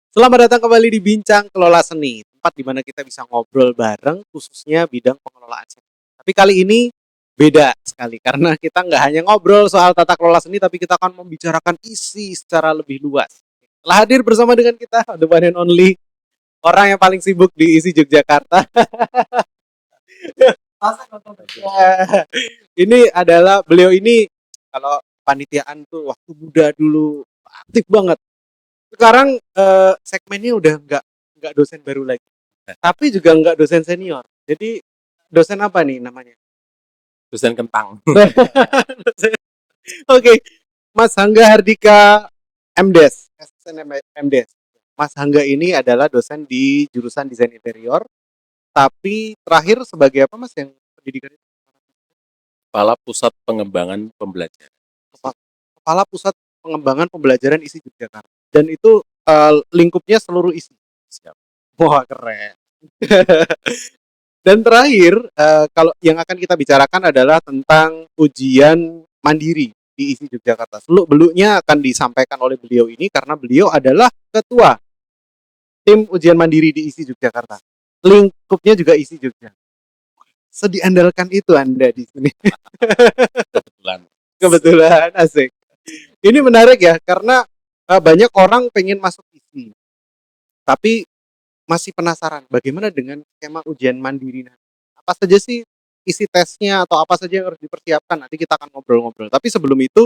Selamat datang kembali di Bincang Kelola Seni, tempat di mana kita bisa ngobrol bareng khususnya bidang pengelolaan seni. Tapi kali ini beda sekali karena kita nggak hanya ngobrol soal tata kelola seni, tapi kita akan membicarakan isi secara lebih luas. Telah hadir bersama dengan kita, the one and only, orang yang paling sibuk di isi Yogyakarta. Ini adalah beliau ini kalau panitiaan tuh waktu muda dulu aktif banget. Sekarang segmennya udah nggak dosen baru lagi, tapi juga nggak dosen senior. Jadi dosen apa nih namanya? Dosen kentang. Oke, Mas Hangga Hardika MDes, SSN MDes. Mas Hangga ini adalah dosen di jurusan desain interior, tapi terakhir sebagai apa Mas yang pendidikan itu? Kepala Pusat Pengembangan Pembelajaran. Kepala Pusat Pengembangan Pembelajaran ISI Yogyakarta. Dan itu lingkupnya seluruh ISI. Siap. Wah, keren. Dan terakhir, kalau yang akan kita bicarakan adalah tentang ujian mandiri di ISI Yogyakarta. Seluk-beluknya akan disampaikan oleh beliau ini karena beliau adalah ketua tim ujian mandiri di ISI Yogyakarta. Lingkupnya juga ISI Jogja. Sediandalkan itu Anda di sini. Kebetulan, asik. Ini menarik ya, karena banyak orang pengen masuk ISI. Tapi masih penasaran bagaimana dengan skema ujian mandiri nanti. Apa saja sih isi tesnya atau apa saja yang harus dipersiapkan? Nanti kita akan ngobrol-ngobrol. Tapi sebelum itu,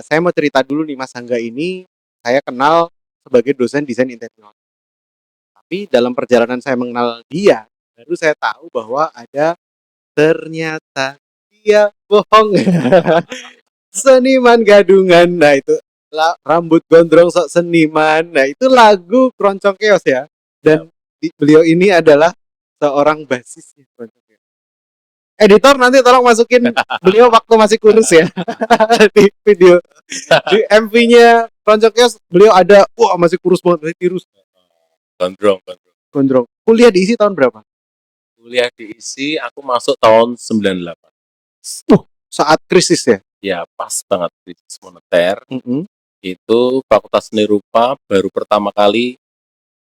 saya mau cerita dulu nih, Mas Hangga ini saya kenal sebagai dosen desain interior. Tapi dalam perjalanan saya mengenal dia, baru saya tahu bahwa ada ternyata dia bohong. Seniman gadungan. Nah, itu rambut gondrong sok seniman. Nah, itu lagu Keroncong Keos ya. Dan beliau ini adalah seorang basisnya. Editor nanti tolong masukin beliau waktu masih kurus ya. Di video di MV-nya Keroncong Keos beliau ada, wah masih kurus banget, tirus. Gondrong. Kuliah diisi tahun berapa? Kuliah di ISI aku masuk tahun 98. Saat krisis ya? Ya, pas banget krisis moneter. Itu Fakultas Seni Rupa baru pertama kali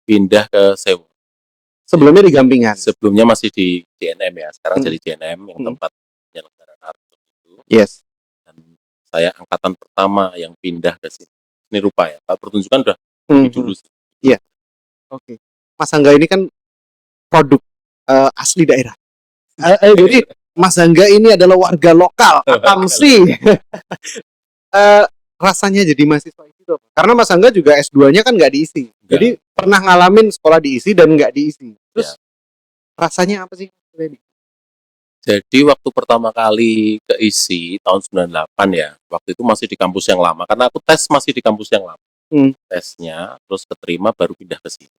pindah ke Sewu. Sebelumnya di Gampingan. Sebelumnya masih di JNM ya, sekarang jadi JNM yang tempat penyelenggaraan art itu. Yes. Dan saya angkatan pertama yang pindah ke seni rupa ya. Kalau pertunjukan udah lebih dulu sih. Iya. Oke. Mas Hangga ini kan produk asli daerah. Jadi Mas Hangga ini adalah warga lokal, Akamsi. Rasanya jadi mahasiswa itu apa? Karena Mas Hangga juga S2-nya kan nggak diisi. Jadi pernah ngalamin sekolah diisi dan nggak diisi. Terus rasanya apa sih? Jadi waktu pertama kali ke ISI tahun 98 ya, waktu itu masih di kampus yang lama, karena aku tes masih di kampus yang lama. Tesnya, terus keterima baru pindah ke sini.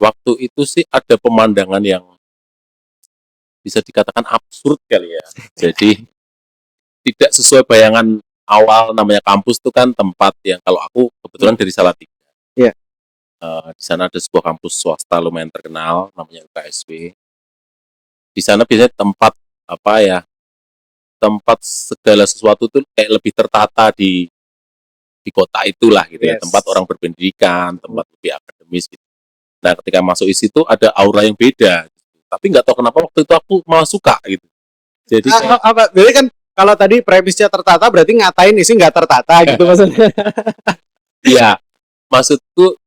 Waktu itu sih ada pemandangan yang bisa dikatakan absurd kali ya. Jadi tidak sesuai bayangan awal. Namanya kampus itu kan tempat yang kalau aku kebetulan dari Salatiga. Iya. Di sana ada sebuah kampus swasta lumayan terkenal namanya UKSW. Di sana biasanya tempat apa ya? Tempat segala sesuatu tuh kayak lebih tertata di kota itulah gitu ya. Tempat orang berpendidikan, tempat lebih akademis gitu. Nah, ketika masuk ISI itu ada aura yang beda. Tapi nggak tahu kenapa waktu itu aku malah suka gitu. Jadi apa? Berarti kan kalau tadi premisnya tertata berarti ngatain isi nggak tertata gitu maksudnya. Iya, maksudku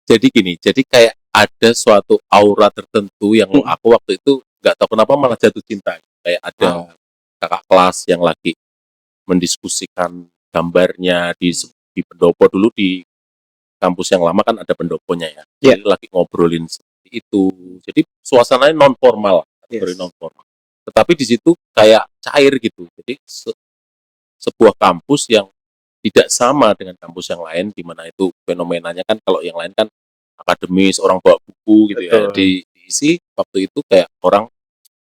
jadi gini. Jadi kayak ada suatu aura tertentu yang aku waktu itu nggak tahu kenapa malah jatuh cinta. Kayak ada kakak kelas yang lagi mendiskusikan gambarnya di pendopo. Dulu di kampus yang lama kan ada pendoponya ya. Jadi lagi ngobrolin itu. Jadi suasananya non formal, non formal. Tetapi di situ kayak cair gitu. Jadi sebuah kampus yang tidak sama dengan kampus yang lain, di mana itu fenomenanya kan kalau yang lain kan akademis, orang bawa buku gitu. Betul. Ya. Di ISI waktu itu kayak orang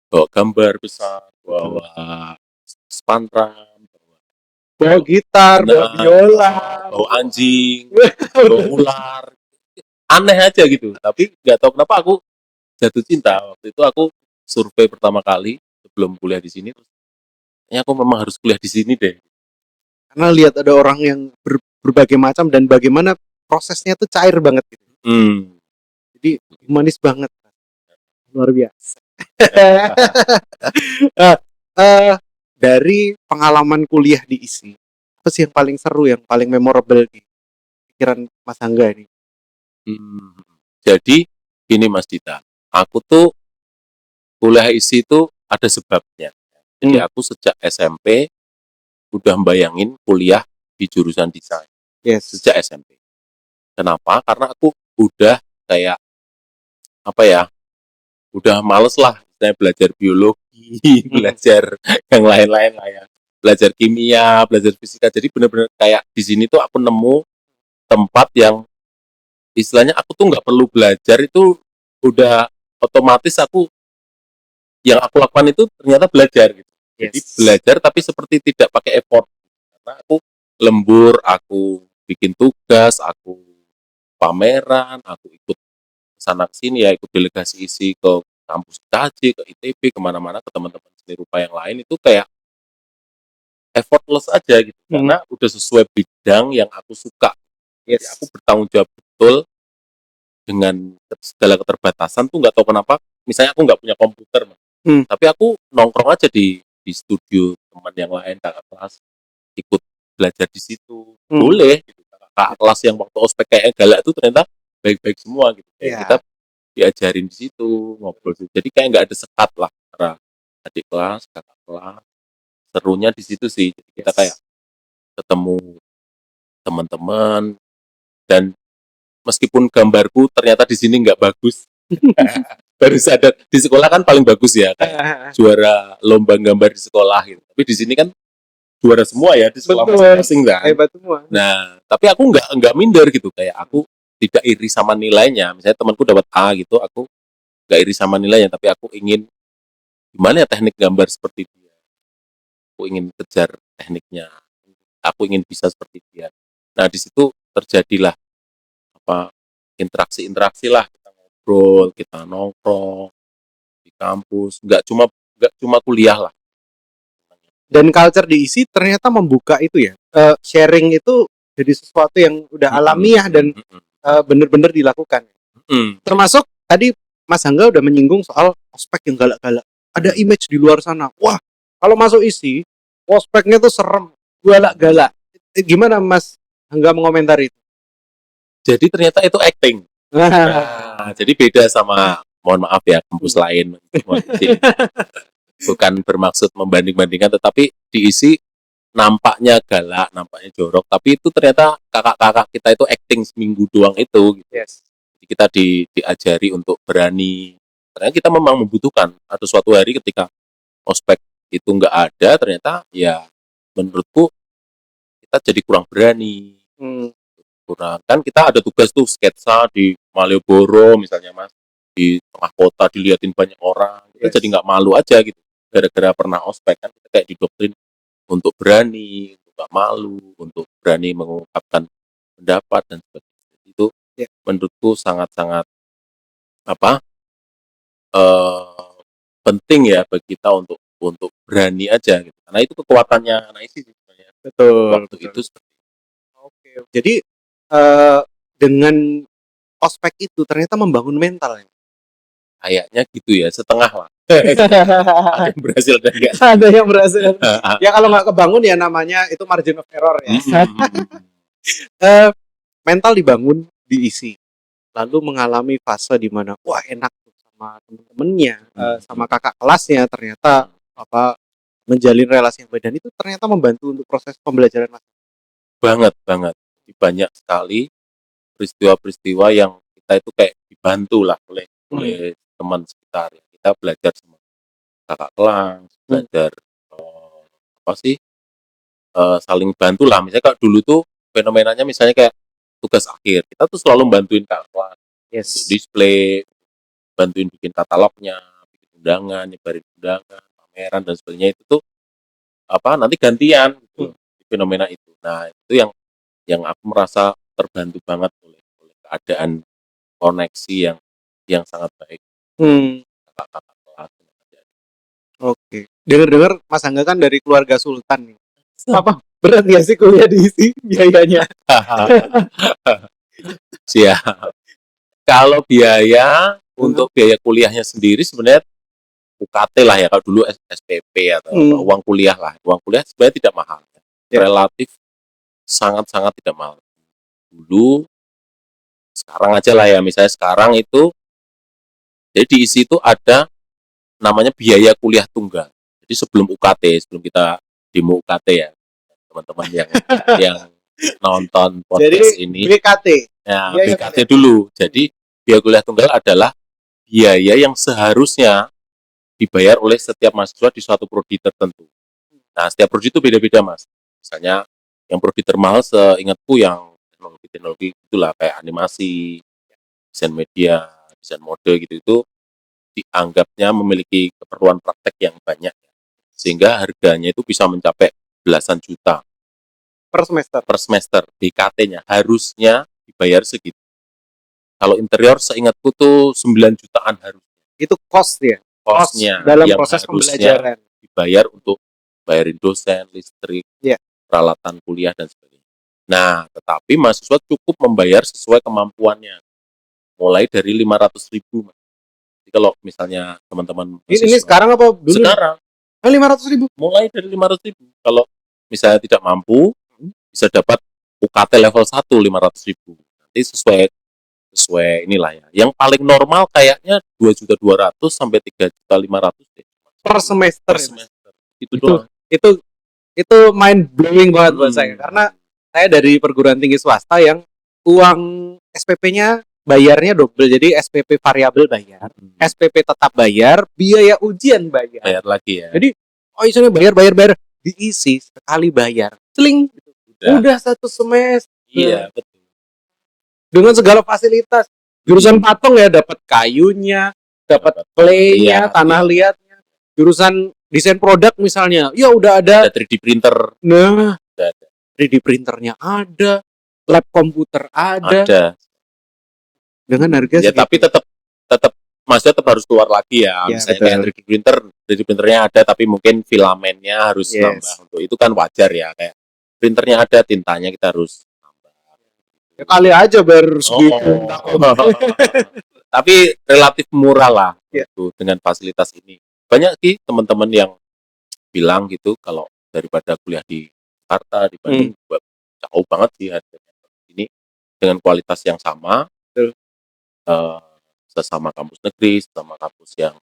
bawa gambar besar, bawa spanduk, bawa gitar, bawa biola, bawa anjing, bawa ular. Aneh aja gitu. Tapi nggak tahu kenapa aku jatuh cinta. Waktu itu aku survei pertama kali sebelum kuliah di sini. Kayaknya aku memang harus kuliah di sini deh. Karena lihat ada orang yang berbagai macam dan bagaimana prosesnya tuh cair banget gitu. Jadi humanis banget. Luar biasa. Nah, dari pengalaman kuliah di ISI, apa sih yang paling seru, yang paling memorable di pikiran Mas Angga ini? Jadi gini Mas Dita, aku tuh kuliah isi itu ada sebabnya. Jadi aku sejak SMP udah bayangin kuliah di jurusan desain Yes. sejak SMP. Kenapa? Karena aku udah kayak apa ya? Udah males lah saya belajar biologi, belajar yang lain-lain lah ya. Belajar kimia, belajar fisika. Jadi bener-bener kayak di sini tuh aku nemu tempat yang istilahnya aku tuh nggak perlu belajar, itu udah otomatis yang aku lakukan itu ternyata belajar gitu. Jadi Yes. belajar tapi seperti tidak pakai effort. Karena aku lembur, aku bikin tugas, aku pameran, aku ikut sana sini ya, ikut delegasi isi ke kampus KJ, ke ITB, kemana-mana ke teman-teman seni rupa yang lain, itu kayak effortless aja gitu. Karena udah sesuai bidang yang aku suka. Jadi aku bertanggung jawab betul dengan segala keterbatasan tuh, nggak tahu kenapa. Misalnya aku nggak punya komputer, tapi aku nongkrong aja di studio teman yang lain, kakak kelas, ikut belajar di situ. Boleh gitu. Kakak kelas yang waktu ospek kayak galak itu ternyata baik-baik semua gitu. Kita diajarin di situ, ngobrol. Jadi kayak nggak ada sekat lah antara adik kelas, kakak kelas. Serunya di situ sih. Jadi kita kayak ketemu teman-teman, dan meskipun gambarku ternyata di sini nggak bagus, baru sadar di sekolah kan paling bagus ya, kayak juara lomba gambar di sekolah gitu. Tapi di sini kan juara semua ya di sekolah masing-masing kan. Hebat semua. Nah, tapi aku nggak minder gitu, kayak aku tidak iri sama nilainya. Misalnya temanku dapat A gitu, aku nggak iri sama nilainya, tapi aku ingin gimana ya teknik gambar seperti dia. Aku ingin kejar tekniknya. Aku ingin bisa seperti dia. Nah, di situ terjadilah apa interaksi lah, kita ngobrol, kita nongkrong di kampus, nggak cuma kuliah lah. Dan culture di ISI ternyata membuka itu ya, sharing itu jadi sesuatu yang udah alamiah dan benar-benar dilakukan. Termasuk tadi Mas Angga udah menyinggung soal ospek yang galak-galak. Ada image di luar sana, wah kalau masuk ISI ospeknya tuh serem, galak-galak. Gimana Mas Angga mengomentari itu? Jadi ternyata itu acting. Nah, jadi beda sama, mohon maaf ya, kampus lain. Bukan bermaksud membanding-bandingkan, tetapi diisi nampaknya galak, nampaknya jorok, tapi itu ternyata kakak-kakak kita itu acting seminggu doang itu. Gitu. Jadi kita diajari untuk berani. Karena kita memang membutuhkan. Atau suatu hari ketika ospek itu nggak ada, ternyata ya menurutku kita jadi kurang berani. Kan kita ada tugas tuh sketsa di Malioboro misalnya Mas, di tengah kota diliatin banyak orang, kita jadi nggak malu aja gitu, gara-gara pernah ospek kan kita kayak didoktrin untuk berani, untuk nggak malu, untuk berani mengungkapkan pendapat dan sebagainya. Itu menurutku sangat-sangat penting ya bagi kita untuk berani aja gitu, karena itu kekuatannya anak ISI sebenarnya. Waktu itu seperti itu. Oke. Jadi dengan ospek itu ternyata membangun mental ya. Kayaknya gitu ya, setengah lah. Ada yang berhasil dan enggak. Ada yang berhasil. Ya kalau nggak kebangun ya namanya itu margin of error ya. Mental dibangun, diisi. Lalu mengalami fase di mana wah enak sama temen-temennya, sama kakak kelasnya, ternyata menjalin relasi yang baik, dan itu ternyata membantu untuk proses pembelajaran Mas. Banget. Banyak sekali peristiwa-peristiwa yang kita itu kayak dibantu lah oleh teman sekitar. Kita belajar sama kakak kelas, belajar saling bantu lah. Misalnya kalau dulu tuh fenomenanya misalnya kayak tugas akhir, kita tuh selalu bantuin kakak kelas untuk display, bantuin bikin katalognya, bikin undangan, nyebarin undangan, pameran dan sebagainya. Itu tuh nanti gantian gitu, fenomena itu. Nah, itu yang aku merasa terbantu banget oleh keadaan koneksi yang sangat baik. Kakak kelas. Oke. Dengar-dengar Mas Angga kan dari keluarga sultan nih. Apa berat nggak sih kuliah di ISI biayanya? Siap. Kalau biaya, untuk biaya kuliahnya sendiri sebenarnya UKT lah ya, kalau dulu SPP atau apa, uang kuliah lah. Uang kuliah sebenarnya tidak mahal. Ya. Relatif sangat-sangat tidak mahal. Dulu, sekarang aja lah ya, misalnya sekarang itu, jadi diisi itu ada namanya biaya kuliah tunggal. Jadi sebelum UKT, sebelum kita demo UKT ya, teman-teman yang nonton podcast Jadi ini, BKT. ya Biaya BKT kuliah. dulu. Jadi biaya kuliah tunggal adalah biaya yang seharusnya dibayar oleh setiap mahasiswa di suatu prodi tertentu. Nah, setiap prodi itu beda-beda, Mas. Misalnya, yang prodi termahal seingatku yang teknologi-teknologi itulah, kayak animasi, desain media, desain mode gitu, itu dianggapnya memiliki keperluan praktek yang banyak. Sehingga harganya itu bisa mencapai belasan juta Per semester. per semester. BKT-nya harusnya dibayar segitu. Kalau interior seingatku tuh 9 jutaan harus. Itu cost ya. Cost-nya dalam yang proses harusnya pembelajaran. dibayar untuk bayarin dosen, listrik, Iya. peralatan kuliah, dan sebagainya. Nah, tetapi mahasiswa cukup membayar sesuai kemampuannya. Mulai dari 500.000. Jadi kalau misalnya teman-teman Ini mahasiswa sekarang apa dulu? sekarang 500.000. mulai dari 500.000. Kalau misalnya tidak mampu, bisa dapat UKT level 1 500.000. Nanti sesuai inilah ya. Yang paling normal kayaknya 2.200.000 sampai 3.500.000 deh. Per semester. Per semester. Itu doang. Itu mind blowing banget buat saya, karena saya dari perguruan tinggi swasta yang uang SPP-nya bayarnya double, jadi SPP variabel bayar, SPP tetap bayar, biaya ujian bayar. Bayar lagi ya. Jadi isinya bayar, diisi sekali bayar, celing, udah 1 semester. Iya, betul. Dengan segala fasilitas. Jurusan patung ya dapat kayunya, dapat clay-nya, tanah liatnya. Jurusan desain produk misalnya, ya udah ada 3D printer. Nah, Udah ada. 3D printernya ada, lab komputer ada. Dengan harga ya, segitu. tapi tetap maksudnya tetap harus keluar lagi ya. Ya, Misalnya betul. kayak 3D printernya ada, tapi mungkin filamennya harus nambah. Untuk itu kan wajar ya, kayak printernya ada, tintanya kita harus nambah. Ya, kali aja bayar segitu. Tapi relatif murah lah Ya. gitu, dengan fasilitas ini. Banyak sih teman-teman yang bilang gitu, kalau daripada kuliah di Jakarta, di Bandung, jauh banget sih harganya. Ini dengan kualitas yang sama, sesama kampus negeri, sesama kampus yang,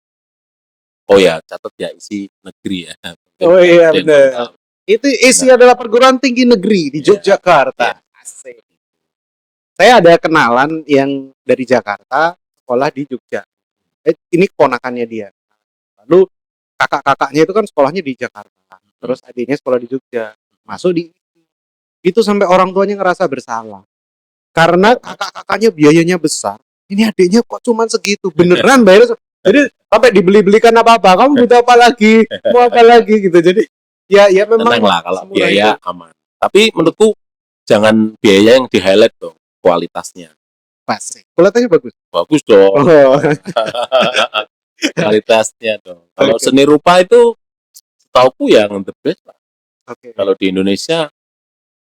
oh ya catat ya, isi negeri ya. Oh iya benar. Itu isi adalah perguruan tinggi negeri di Yogyakarta. Asik. Saya ada kenalan yang dari Jakarta, sekolah di Jogja. Ini keponakannya dia. Lalu kakak-kakaknya itu kan sekolahnya di Jakarta. Terus adiknya sekolah di Jogja. Masuk di itu sampai orang tuanya ngerasa bersalah. Karena kakak-kakaknya biayanya besar. Ini adiknya kok cuman segitu. Beneran bayar. Jadi sampai dibeli-belikan apa-apa. Kamu butuh apa lagi? Mau apa lagi gitu. Jadi ya memang tenang lah kalau semurah biaya itu. aman. Tapi menurutku jangan biaya yang di-highlight dong, kualitasnya. Pasti. Kualitasnya bagus. Bagus dong. Oh. Kualitasnya dong. Kalau seni rupa itu setauku yang the best lah. Kalau di Indonesia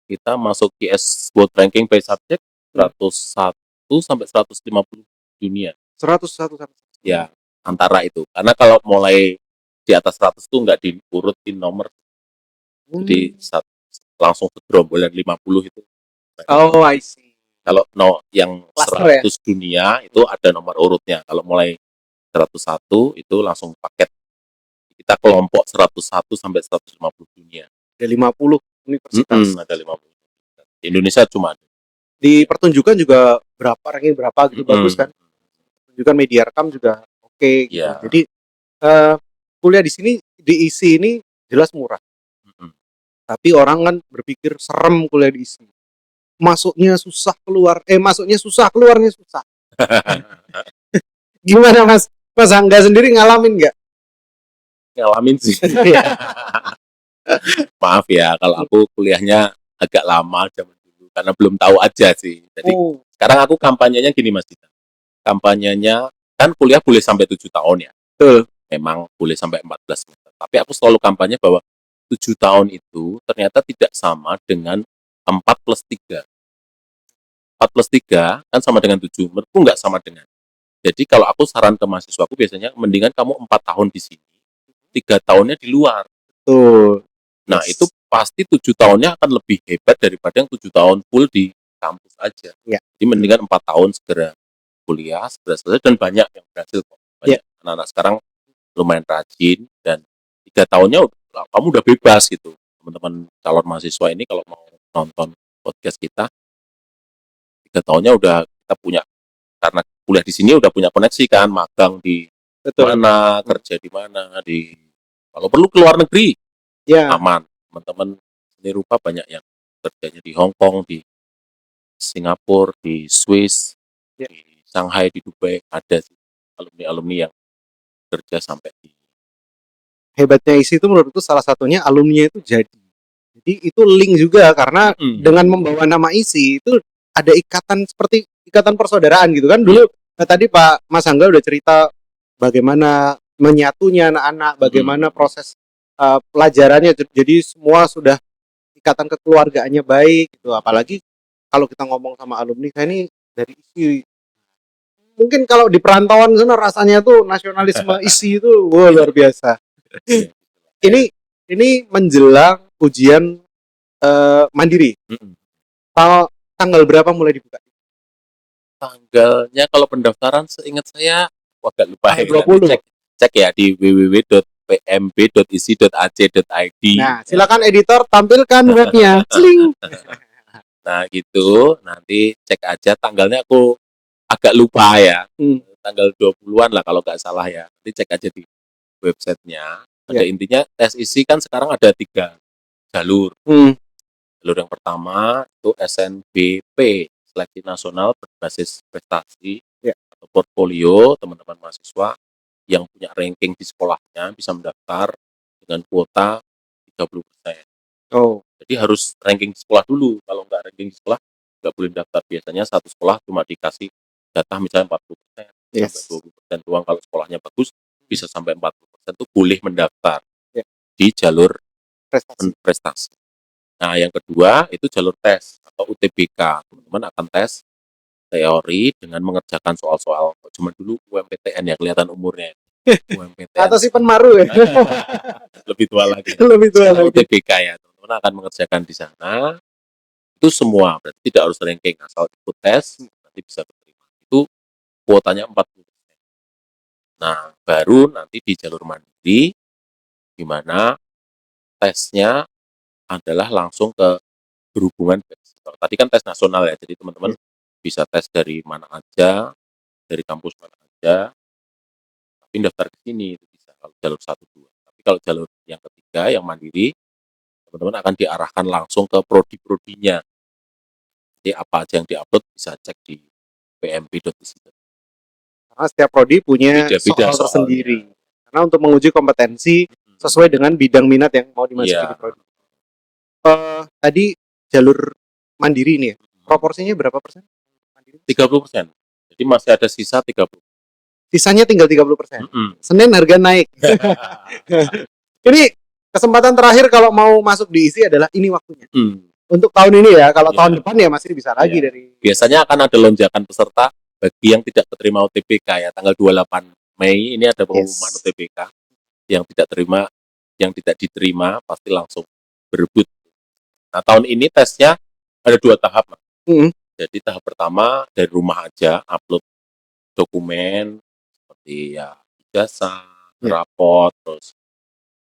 kita masuk QS World Ranking by Subject 101 sampai 150 dunia. 101 sampai. Ya, antara itu. Karena kalau mulai di atas 100 tuh nggak diurutin nomor. Jadi langsung segerombolan 50 itu. Oh, I see. Kalau yang 100 dunia itu ada nomor urutnya. Kalau mulai 101 itu langsung paket. Kita kelompok 101 sampai 150 dunia. Ada 50 universitas. Ada 50. Di Indonesia cuma ada. Di pertunjukan juga ranking berapa gitu, bagus kan? Pertunjukan media rekam juga oke gitu. Yeah. Jadi kuliah di sini diisi ini jelas murah. Tapi orang kan berpikir serem kuliah di ISI. Masuknya susah, keluarnya susah. Gimana Mas? Mas Angga sendiri ngalamin nggak? Ngalamin sih. Maaf ya kalau aku kuliahnya agak lama zaman dulu karena belum tahu aja sih. Jadi sekarang aku kampanyenya gini Mas Dita. Kampanyenya kan kuliah boleh sampai 7 tahun ya. Betul. Memang boleh sampai 14 semester. Tapi aku selalu kampanye bahwa 7 tahun itu ternyata tidak sama dengan 4+3. 4+3 kan sama dengan 7. Menurutku nggak sama dengan. Jadi kalau aku saran ke mahasiswaku biasanya mendingan kamu 4 tahun di sini, 3 tahunnya di luar. Tuh. Nah, Yes. itu pasti 7 tahunnya akan lebih hebat daripada yang 7 tahun full di kampus aja. Ya. Jadi mendingan 4 tahun segera kuliah, segera selesai, dan banyak yang berhasil kok. Ya. Banyak anak-anak sekarang lumayan rajin, dan 3 tahunnya kamu udah bebas gitu. Teman-teman calon mahasiswa ini kalau mau nonton podcast kita, 3 tahunnya udah kita punya, karena kuliah di sini udah punya koneksi kan, magang di Betul. mana, kerja di mana, kalau perlu ke luar negeri, Ya. aman. Teman-teman seni rupa banyak yang kerjanya di Hong Kong, di Singapura, di Swiss, Ya. di Shanghai, di Dubai, ada sih alumni-alumni yang kerja sampai di. Hebatnya ISI itu menurutku salah satunya alumni itu jadi itu link juga karena dengan membawa nama ISI itu ada ikatan seperti ikatan persaudaraan gitu kan. Dulu tadi Pak Mas Angga udah cerita bagaimana menyatunya anak-anak, bagaimana proses pelajarannya, jadi semua sudah ikatan kekeluargaannya baik gitu. Apalagi kalau kita ngomong sama alumni saya ini dari ISI, mungkin kalau di perantauan sana rasanya tuh nasionalisme ISI itu luar biasa. Ini menjelang ujian mandiri. Tanggal berapa mulai dibuka? Tanggalnya kalau pendaftaran seingat saya agak lupa ya. 20. Cek ya di www.pmb.isi.ac.id. Nah, silakan editor tampilkan webnya. Celing. Nah, gitu. Nanti cek aja tanggalnya, aku agak lupa ya. Tanggal 20-an lah kalau nggak salah ya. Nanti cek aja di websitenya. Pada intinya tes ISI kan sekarang ada 3 jalur. Jalur yang pertama itu SNBP, Seleksi Nasional Berbasis Prestasi atau portfolio. Teman-teman mahasiswa yang punya ranking di sekolahnya bisa mendaftar dengan kuota 30%. Jadi harus ranking di sekolah dulu. Kalau nggak ranking di sekolah, nggak boleh daftar. Biasanya satu sekolah cuma dikasih jatah misalnya 40%, sampai 20% doang. Kalau sekolahnya bagus, bisa sampai 40% tuh boleh mendaftar di jalur prestasi. Nah, yang kedua itu jalur tes atau UTBK. Teman-teman akan tes teori dengan mengerjakan soal-soal. Cuma dulu UMPTN ya, kelihatan umurnya. UMPTN. Atau si Penmaru ya? Lebih tua lagi. Lebih tua lagi. UTBK ya, teman-teman akan mengerjakan di sana. Itu semua, berarti tidak harus ranking, asal ikut tes nanti bisa diterima. Itu kuotanya 40%. Nah, baru nanti di jalur mandiri, di mana tesnya adalah langsung ke berhubungan. Tadi kan tes nasional ya, jadi teman-teman bisa tes dari mana aja, dari kampus mana aja, tapi daftar ke sini itu bisa kalau jalur 1, 2. Tapi kalau jalur yang ketiga, yang mandiri, teman-teman akan diarahkan langsung ke prodi-prodinya. Jadi apa aja yang diupload bisa cek di pmb.isi. Karena setiap prodi punya soal tersendiri. Karena untuk menguji kompetensi sesuai dengan bidang minat yang mau dimasuki di prodi. Tadi jalur mandiri ini ya, proporsinya berapa persen? 30%. Jadi masih ada sisa 30%. Sisanya tinggal 30%. Senin harga naik. Ini kesempatan terakhir kalau mau masuk di ISI adalah ini waktunya. Untuk tahun ini ya, kalau tahun depan ya masih bisa lagi dari. Biasanya akan ada lonjakan peserta bagi yang tidak keterima UTBK ya, tanggal 28 Mei ini ada pengumuman UTBK. Yang tidak diterima pasti langsung berebut. Nah, tahun ini tesnya ada 2 tahap. Jadi tahap pertama dari rumah aja, upload dokumen seperti ya ijazah, rapot, terus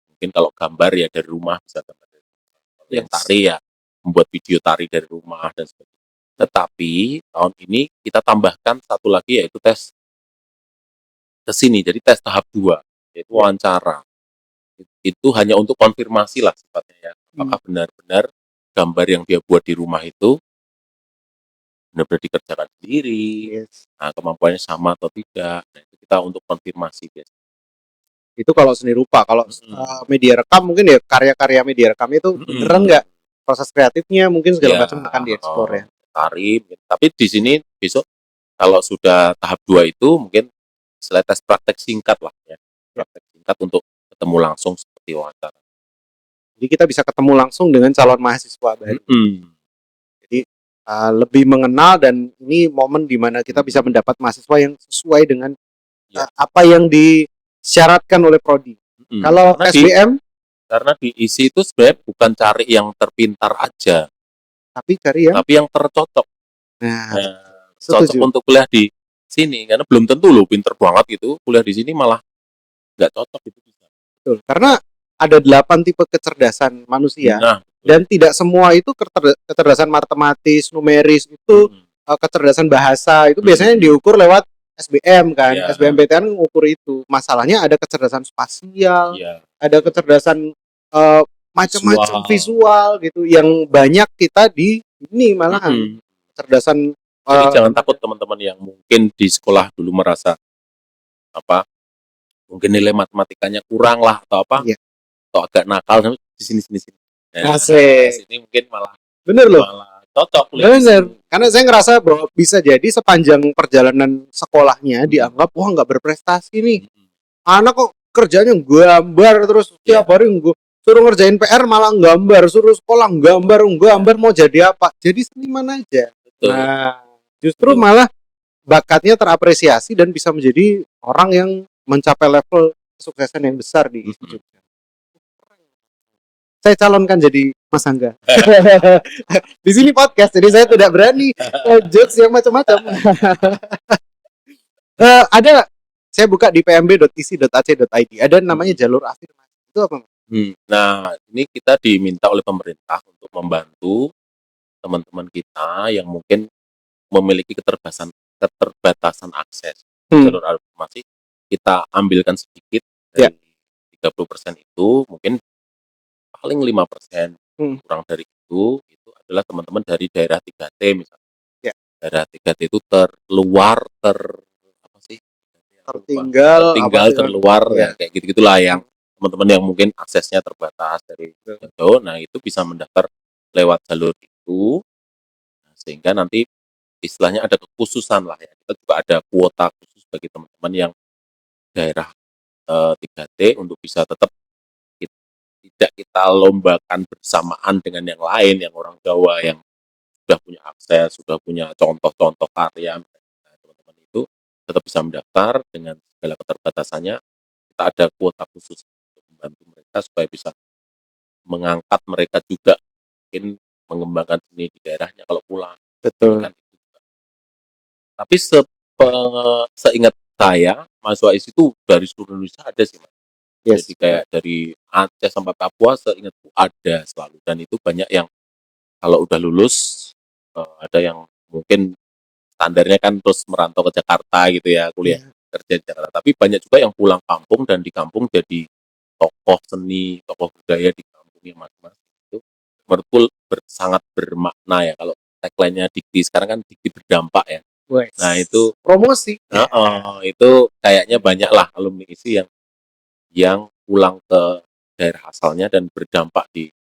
mungkin kalau gambar ya dari rumah bisa gambar dari rumah. Yang tari ya membuat video tari dari rumah dan sebagainya. Tetapi tahun ini kita tambahkan satu lagi, yaitu tes ke sini. Jadi tes tahap 2, yaitu wawancara. Itu hanya untuk konfirmasi lah sifatnya ya. Apakah benar-benar gambar yang dia buat di rumah itu benar-benar dikerjakan sendiri, nah, kemampuannya sama atau tidak. Nah, itu kita untuk konfirmasi biasanya. Itu kalau seni rupa. Kalau media rekam mungkin ya karya-karya media rekam itu beneran nggak, proses kreatifnya mungkin segala macam akan dieksplor ya. Tari, tapi di sini besok kalau sudah tahap 2 itu mungkin selain tes praktek singkat lah ya. Praktek singkat untuk ketemu langsung seperti wawancara. Jadi kita bisa ketemu langsung dengan calon mahasiswa baru. Jadi lebih mengenal, dan ini momen di mana kita bisa mendapat mahasiswa yang sesuai dengan Ya. apa yang disyaratkan oleh prodi. Kalau SBM karena di ISI itu sebenarnya bukan cari yang terpintar aja, tapi cari yang tapi yang tercocok. nah, Cocok setuju. untuk kuliah di sini, karena belum tentu loh pinter banget gitu, kuliah di sini malah nggak cocok gitu bisa. Betul. Karena ada 8 tipe kecerdasan manusia, Nah, dan tidak semua itu kecerdasan matematis, numeris itu kecerdasan bahasa itu biasanya diukur lewat SBM kan. Ya. SBMPTN mengukur itu. Masalahnya ada kecerdasan spasial, Ya, ada kecerdasan macam-macam visual gitu yang banyak kita di ini malahan kecerdasan. Jadi jangan takut teman-teman yang mungkin di sekolah dulu merasa apa, mungkin nilai matematikanya kurang lah atau apa, Iya. atau agak nakal di sini. Nah, Asik. sini mungkin malah Bener loh. malah cocok kuliah di Bener. sini. Karena saya ngerasa bahwa bisa jadi sepanjang perjalanan sekolahnya dianggap wah nggak berprestasi nih. Anak kok kerjanya gambar terus tiap hari suruh ngerjain PR malah gambar, suruh sekolah gambar mau jadi apa? Jadi seniman aja. Betul. Nah, justru malah bakatnya terapresiasi dan bisa menjadi orang yang mencapai level kesuksesan yang besar di Jogja. Saya calonkan jadi Mas Angga. Di sini podcast, jadi saya tidak berani jokes yang macam-macam. Ada, saya buka di pmb.isi.ac.id, ada namanya jalur afirmasi. Itu apa? Nah, ini kita diminta oleh pemerintah untuk membantu teman-teman kita yang mungkin memiliki keterbatasan akses jalur afirmasi. Kita ambilkan sedikit dari 30% itu, mungkin paling 5%, kurang dari itu adalah teman-teman dari daerah 3T misalnya. Daerah 3T itu terluar, terluar ya, kayak gitu-gitulah yang teman-teman yang mungkin aksesnya terbatas dari jauh. Nah, itu bisa mendaftar lewat jalur itu, sehingga nanti istilahnya ada kekhususan lah ya. Kita juga ada kuota khusus bagi teman-teman yang daerah 3T untuk bisa tetap tidak kita lombakan bersamaan dengan yang lain, yang orang Jawa yang sudah punya akses, sudah punya contoh-contoh karya. Nah, teman-teman itu tetap bisa mendaftar dengan segala keterbatasannya. Kita ada kuota khusus untuk membantu mereka supaya bisa mengangkat mereka juga mungkin mengembangkan seni di daerahnya kalau pulang. Betul. Tapi seingat saya, mahasiswa ISI itu dari seluruh Indonesia ada sih, Mas. Jadi kayak dari Aceh sampai Papua seingatku ada selalu, dan itu banyak yang kalau udah lulus ada yang mungkin standarnya kan terus merantau ke Jakarta gitu ya, kuliah kerja di Jakarta. Tapi banyak juga yang pulang kampung dan di kampung jadi tokoh seni, tokoh budaya di kampungnya masing-masing. Itu menurutku sangat bermakna ya kalau tagline-nya Dikti sekarang kan Dikti berdampak ya. Nah itu promosi. Itu kayaknya banyak lah alumni ISI yang pulang ke daerah asalnya dan berdampak di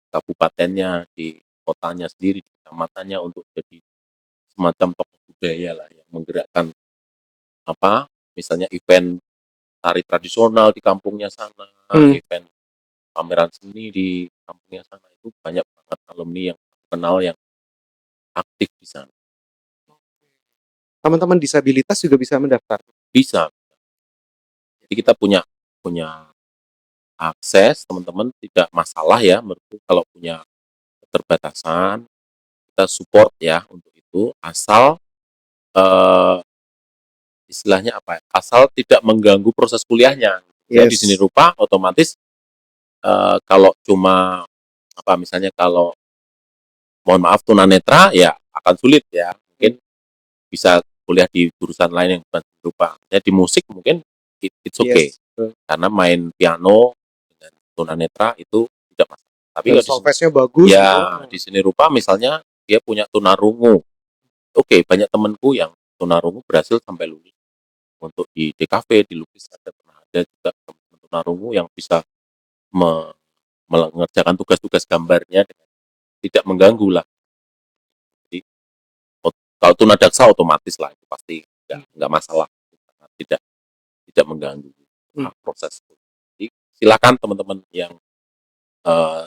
kabupatennya, di kotanya sendiri, di kecamatannya untuk jadi semacam tokoh budaya lah yang menggerakkan misalnya event tari tradisional di kampungnya sana, event pameran seni di kampungnya sana, itu banyak banget alumni yang kenal yang aktif di sana. Teman-teman disabilitas juga bisa mendaftar. Bisa. Jadi kita punya akses, teman-teman tidak masalah ya menurutku kalau punya keterbatasan, kita support ya untuk itu, asal istilahnya asal tidak mengganggu proses kuliahnya. Ya di seni rupa otomatis kalau cuma misalnya kalau mohon maaf tunanetra ya akan sulit ya, mungkin bisa kuliah di jurusan lain yang bukan seni rupa. Ya di musik mungkin it's okay, karena main piano dengan tunanetra itu tidak masalah. Tapi kalau solfesnya bagus ya di seni rupa misalnya dia punya tunarungu, oke, banyak temanku yang tunarungu berhasil sampai lulus. Untuk di DKV, di lukis pernah ada juga teman tunarungu yang bisa mengerjakan tugas-tugas gambarnya dengan tidak mengganggu lah. Jadi kalau tunadaksa otomatis lah itu pasti nggak masalah, tidak mengganggu proses. Jadi silakan teman-teman yang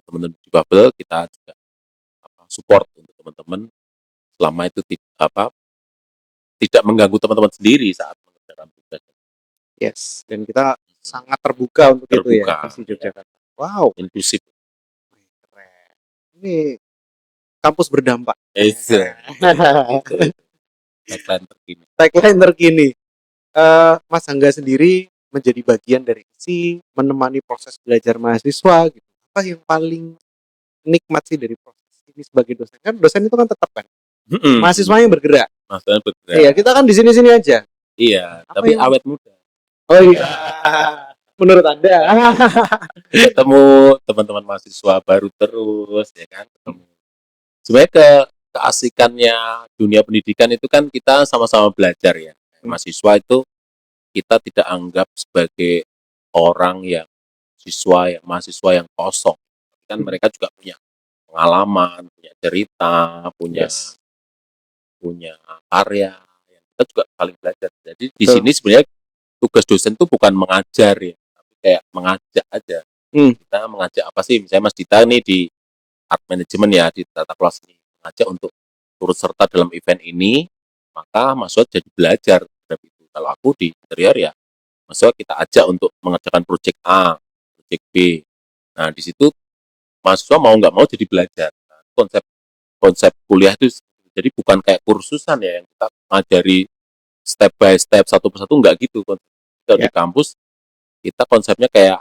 teman-teman difabel, kita juga support untuk teman-teman selama itu tidak mengganggu teman-teman sendiri saat mengerjakan tugas. Yes, dan kita sangat terbuka untuk itu ya, Terbuka, Visi Yogyakarta. Wow, inklusif. keren. Ini kampus berdampak. Itu tagline terkini. Tagline terkini. Mas Angga sendiri menjadi bagian dari isi menemani proses belajar mahasiswa gitu. Apa yang paling nikmat sih dari proses ini sebagai dosen? Kan dosen itu kan tetap kan, mahasiswanya bergerak. Maksudnya bergerak. Iya, kita kan di sini-sini aja. Iya, Apa tapi yang- awet muda. Oh iya. Menurut Anda? Ketemu teman-teman mahasiswa baru terus, ya kan? Ketemu. Sebenarnya keasikannya dunia pendidikan itu kan kita sama-sama belajar ya. Mahasiswa itu kita tidak anggap sebagai orang yang mahasiswa yang kosong. Kan mereka juga punya pengalaman, punya cerita, punya Yes. punya karya. Kita juga saling belajar. Jadi di Betul. sini sebenarnya tugas dosen itu bukan mengajar ya, tapi kayak mengajak aja. Kita mengajak apa sih? Misalnya Mas Dita nih di art management ya, di tata kelola seni, mengajak untuk turut serta dalam event ini, maka mahasiswa jadi belajar terhadap itu. Kalau aku di interior ya, mahasiswa kita ajak untuk mengerjakan proyek A, proyek B. Nah, di situ mahasiswa mau nggak mau jadi belajar. Nah, konsep kuliah itu jadi bukan kayak kursusan ya yang kita ngajari step by step satu persatu, nggak gitu. Kita di kampus kita konsepnya kayak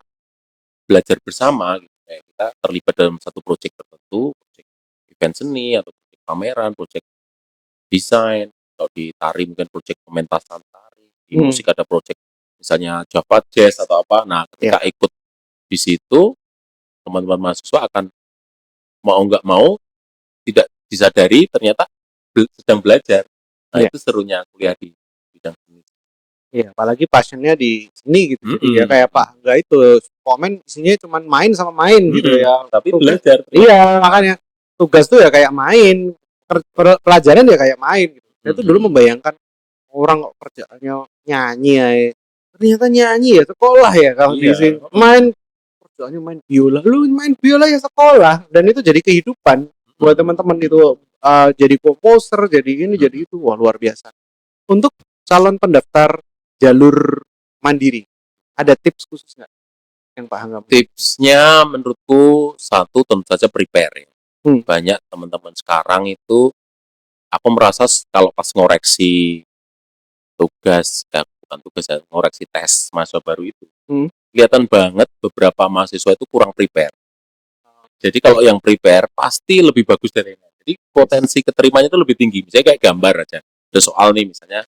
belajar bersama gitu. Kayak kita terlibat dalam satu proyek tertentu, proyek event seni atau proyek pameran, proyek desain, atau di tari mungkin proyek pementasan tari, di musik ada proyek misalnya Java Jazz atau apa. Nah, ketika ikut di situ, teman-teman mahasiswa akan mau nggak mau tidak disadari ternyata sedang belajar. Nah, itu serunya kuliah di bidang seni. Iya, apalagi passionnya di seni gitu. Jadi ya kayak Pak Angga itu komen isinya cuma main sama main gitu ya. Tapi belajar. Iya, makanya tugas tuh ya kayak main, pelajaran ya kayak main gitu. Saya tuh dulu membayangkan orang kok kerjaannya nyanyi ya. Ternyata nyanyi ya sekolah ya kalau di sini. Main kerjaannya main biola. Lu main biola ya sekolah dan itu jadi kehidupan buat teman-teman itu jadi komposer, jadi ini, jadi itu. Wah, luar biasa. Untuk calon pendaftar jalur mandiri, ada tips khusus nggak yang Pak Angga? Tipsnya menurutku satu tentu saja prepare ya. Banyak teman-teman sekarang itu aku merasa kalau pas ngoreksi tugas, bukan tugas ya, ngoreksi tes mahasiswa baru itu, kelihatan banget beberapa mahasiswa itu kurang prepare. Jadi kalau yang prepare pasti lebih bagus dari ini. Jadi potensi keterimanya itu lebih tinggi. Misalnya kayak gambar aja. Ada soal nih misalnya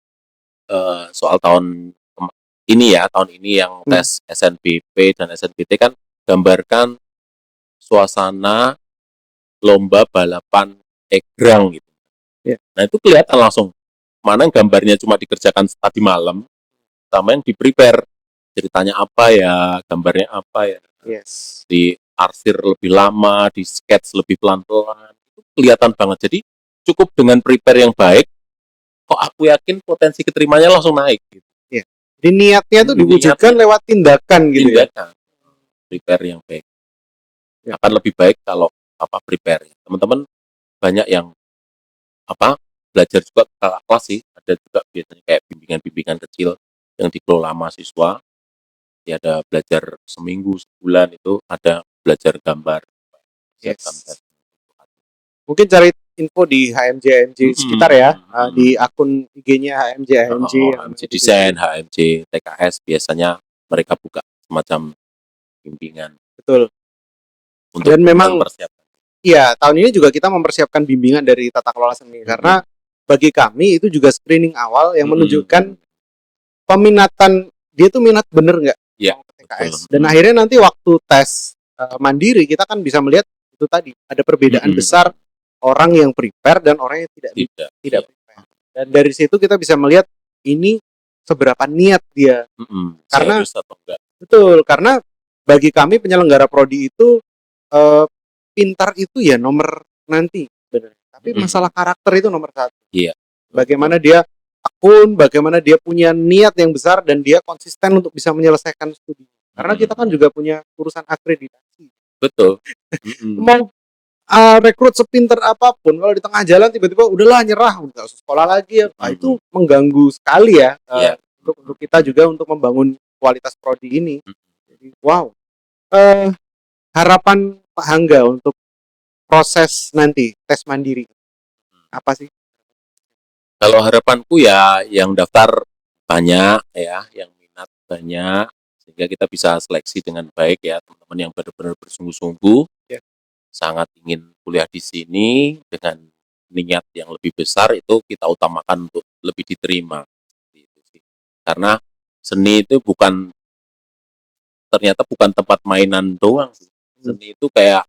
soal tahun ini yang tes SNBP dan SNBT kan gambarkan suasana lomba balapan egrang gitu. Nah itu kelihatan langsung mana gambarnya cuma dikerjakan tadi malam sama yang di prepare, ceritanya apa ya, gambarnya apa ya, diarsir lebih lama, di sketch lebih pelan-pelan, itu kelihatan banget. Jadi cukup dengan prepare yang baik, kok aku yakin potensi keterimanya langsung naik gitu. Jadi niatnya tuh diwujudkan lewat tindakan gitu ya. Prepare yang baik. Akan lebih baik kalau prepare. Teman-teman banyak yang belajar juga kakak kelas sih, ada juga biasanya kayak bimbingan-bimbingan kecil yang dikelola mahasiswa. Ya ada belajar seminggu, sebulan itu ada belajar gambar. Mungkin cari info di HMJ sekitar ya, di akun IG-nya HMJ Desain, HMJ, TKS biasanya mereka buka semacam bimbingan. Betul. Dan memang iya, tahun ini juga kita mempersiapkan bimbingan dari tata kelola seni karena bagi kami itu juga screening awal yang menunjukkan peminatan dia tuh minat bener nggak TKS. Dan akhirnya nanti waktu tes mandiri kita kan bisa melihat itu tadi ada perbedaan besar orang yang prepare dan orang yang tidak prepare. Dan dari situ kita bisa melihat ini seberapa niat dia. Karena betul, karena bagi kami penyelenggara prodi itu pintar itu ya nomor nanti, benar. Tapi masalah karakter itu nomor satu. Iya. Bagaimana dia tekun, bagaimana dia punya niat yang besar dan dia konsisten untuk bisa menyelesaikan studi. Karena kita kan juga punya urusan akreditasi. Betul. Mau rekrut sepinter apapun kalau di tengah jalan tiba-tiba udahlah nyerah, nggak usah sekolah lagi ya. Itu mengganggu sekali ya, Iya. untuk kita juga untuk membangun kualitas prodi ini. Mhm. Jadi wow, harapan Pak Hangga untuk proses nanti tes mandiri apa sih? Kalau harapanku ya yang daftar banyak ya, yang minat banyak, sehingga kita bisa seleksi dengan baik ya, teman-teman yang benar-benar bersungguh-sungguh, Ya. sangat ingin kuliah di sini dengan niat yang lebih besar itu kita utamakan untuk lebih diterima. Gitu sih. Karena seni itu ternyata bukan tempat mainan doang sih. Seni itu kayak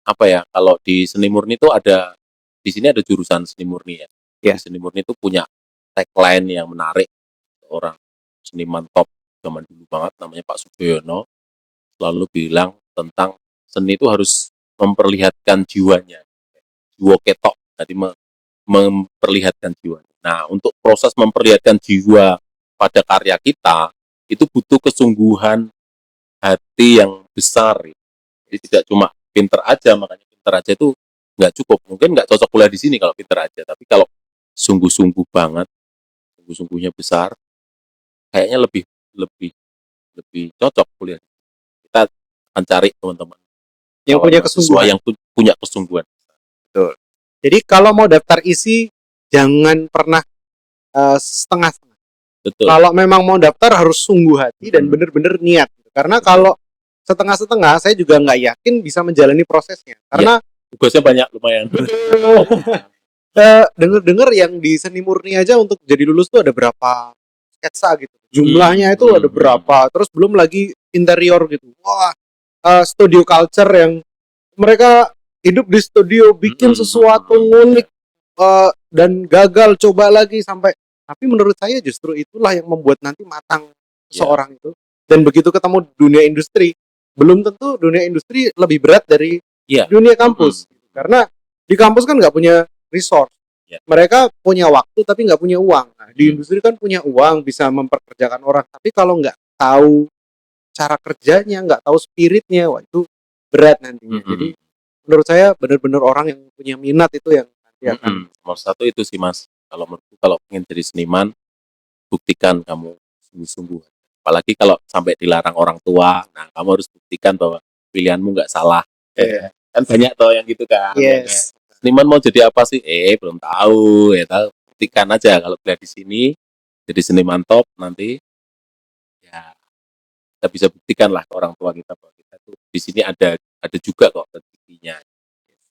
apa ya? Kalau di seni murni itu di sini ada jurusan seni murni ya. Ya. Seni murni itu punya tagline yang menarik, orang seniman top zaman dulu banget namanya Pak Sudoyono selalu bilang tentang seni itu harus memperlihatkan jiwanya, jiwa ketok, jadi memperlihatkan jiwa. Nah, untuk proses memperlihatkan jiwa pada karya kita itu butuh kesungguhan hati yang besar. Jadi tidak cuma pinter aja, makanya pinter aja itu nggak cukup. Mungkin nggak cocok kuliah di sini kalau pinter aja, tapi kalau sungguh-sungguh banget, sungguh-sungguhnya besar, kayaknya lebih lebih lebih cocok kuliah. Kita akan cari teman-teman Yang kawan punya mahasiswa kesungguhan. yang punya kesungguhan. Betul. Jadi kalau mau daftar isi jangan pernah setengah-setengah. Betul. Kalau memang mau daftar harus sungguh hati dan benar-benar niat. Karena kalau setengah-setengah saya juga nggak yakin bisa menjalani prosesnya. Karena tugasnya banyak lumayan. dengar-dengar yang di seni murni aja untuk jadi lulus tuh ada berapa sketsa gitu. Jumlahnya itu ada berapa. Terus belum lagi interior gitu. Wah, studio culture yang mereka hidup di studio bikin sesuatu ngulik dan gagal coba lagi sampai. Tapi menurut saya justru itulah yang membuat nanti matang seorang itu. Dan begitu ketemu dunia industri, belum tentu dunia industri lebih berat dari dunia kampus. Karena di kampus kan nggak punya resource. Mereka punya waktu tapi nggak punya uang. Nah, di industri kan punya uang, bisa memperkerjakan orang. Tapi kalau nggak tahu cara kerjanya, nggak tahu spiritnya, wah itu berat nantinya. Jadi menurut saya benar-benar orang yang punya minat itu yang nanti akan. Nomor satu itu sih Mas. Kalau ingin jadi seniman, buktikan kamu sungguh-sungguh. Apalagi kalau sampai dilarang orang tua, nah kamu harus buktikan bahwa pilihanmu nggak salah. Kan banyak toh yang gitu kan. Yes. Seniman mau jadi apa sih? Belum tahu. Ya tahu. Buktikan aja kalau kuliah di sini, jadi seniman top nanti, ya kita bisa buktikan lah ke orang tua kita bahwa kita tuh di sini ada juga kok rezekinya.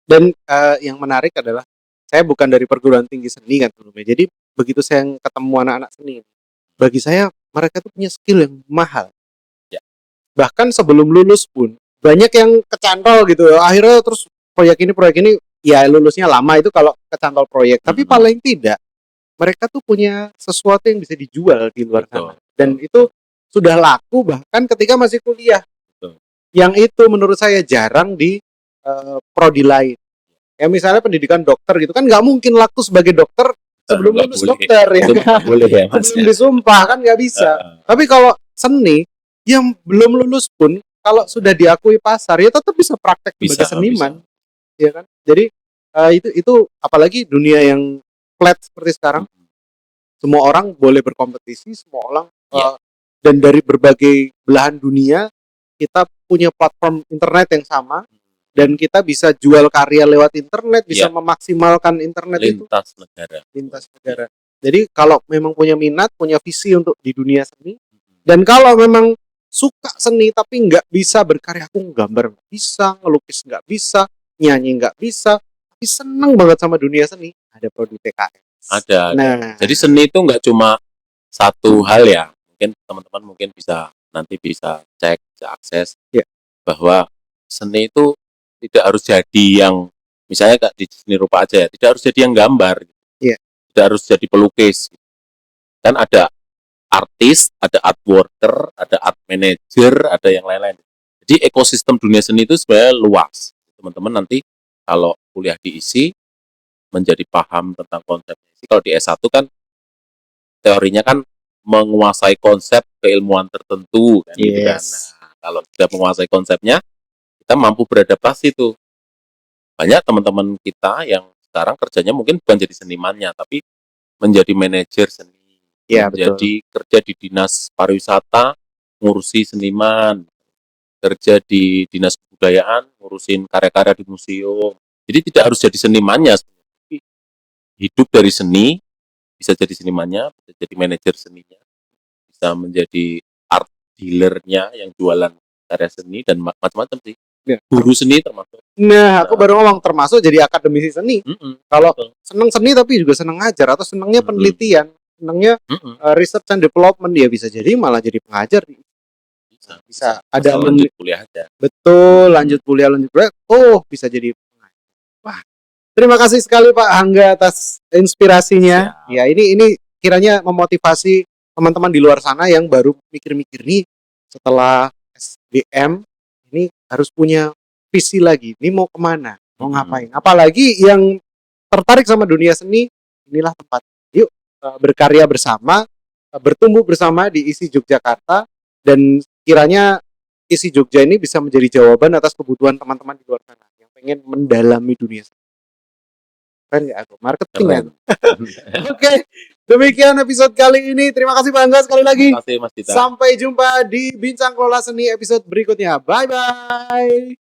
Dan yang menarik adalah saya bukan dari perguruan tinggi seni kan sebelumnya. Jadi begitu saya ketemu anak-anak seni, bagi saya mereka tuh punya skill yang mahal. Ya. Bahkan sebelum lulus pun banyak yang kecantol gitu. Akhirnya terus proyek ini ya lulusnya lama itu kalau kecantol proyek. Tapi paling tidak mereka tuh punya sesuatu yang bisa dijual di luar sana. Dan itu sudah laku bahkan ketika masih kuliah. Yang itu menurut saya jarang di prodi lain. Ya misalnya pendidikan dokter gitu kan nggak mungkin laku sebagai dokter sebelum lulus dokter ya kan? Boleh ya Mas. Sebelum disumpah kan nggak bisa. Tapi kalau seni yang belum lulus pun kalau sudah diakui pasar ya tetap bisa praktek sebagai seniman, ya kan? Jadi itu apalagi dunia yang flat seperti sekarang, semua orang boleh berkompetisi, semua orang dan dari berbagai belahan dunia kita punya platform internet yang sama. Dan kita bisa jual karya lewat internet, bisa memaksimalkan internet lintas itu. Lintas negara. Jadi kalau memang punya minat, punya visi untuk di dunia seni, dan kalau memang suka seni tapi nggak bisa berkarya, aku gambar nggak bisa, ngelukis nggak bisa, nyanyi nggak bisa, tapi seneng banget sama dunia seni, ada prodi TKS. Ada. Nah, jadi seni itu nggak cuma satu hal ya. Mungkin teman-teman nanti bisa cek, bisa akses bahwa seni itu tidak harus jadi yang misalnya kayak di seni rupa aja ya, tidak harus jadi yang gambar, tidak harus jadi pelukis. Kan ada artis, ada art worker, ada art manager, ada yang lain-lain. Jadi ekosistem dunia seni itu sebenarnya luas. Teman-teman nanti kalau kuliah di ISI menjadi paham tentang konsepnya. Kalau di S1 kan teorinya kan menguasai konsep keilmuan tertentu kan gitu kan. Nah, kalau sudah menguasai konsepnya, kita mampu beradaptasi tuh banyak teman-teman kita yang sekarang kerjanya mungkin bukan jadi senimannya, tapi menjadi manajer seni, Iya, betul. menjadi kerja di dinas pariwisata, ngurusi seniman, kerja di dinas kebudayaan, ngurusin karya-karya di museum. Jadi tidak harus jadi senimannya, tapi hidup dari seni, bisa jadi senimannya, bisa jadi manajer seninya, bisa menjadi art dealer-nya yang jualan karya seni dan macam-macam sih. Iya. Guru seni termasuk. Nah, aku baru ngomong termasuk jadi akademisi seni. Kalau Betul. seneng seni tapi juga seneng ngajar atau senengnya penelitian, senengnya research and development, dia bisa jadi malah jadi pengajar. Bisa ada asal lanjut kuliah aja. Betul, lanjut kuliah, bisa jadi pengajar. Wah, terima kasih sekali Pak Angga atas inspirasinya. Siap. Ya, ini kiranya memotivasi teman-teman di luar sana yang baru mikir-mikir nih setelah SBM ini harus punya visi lagi. Ini mau kemana? Mau ngapain? Apalagi yang tertarik sama dunia seni, inilah tempat. Yuk berkarya bersama, bertumbuh bersama di ISI Yogyakarta, dan kiranya ISI Jogja ini bisa menjadi jawaban atas kebutuhan teman-teman di luar sana yang pengen mendalami dunia seni. Keren ya aku, marketing kan? Oke, demikian episode kali ini. Terima kasih Pak Angga sekali lagi. Terima kasih Mas Dita. Sampai jumpa di Bincang Kelola Seni episode berikutnya. Bye-bye.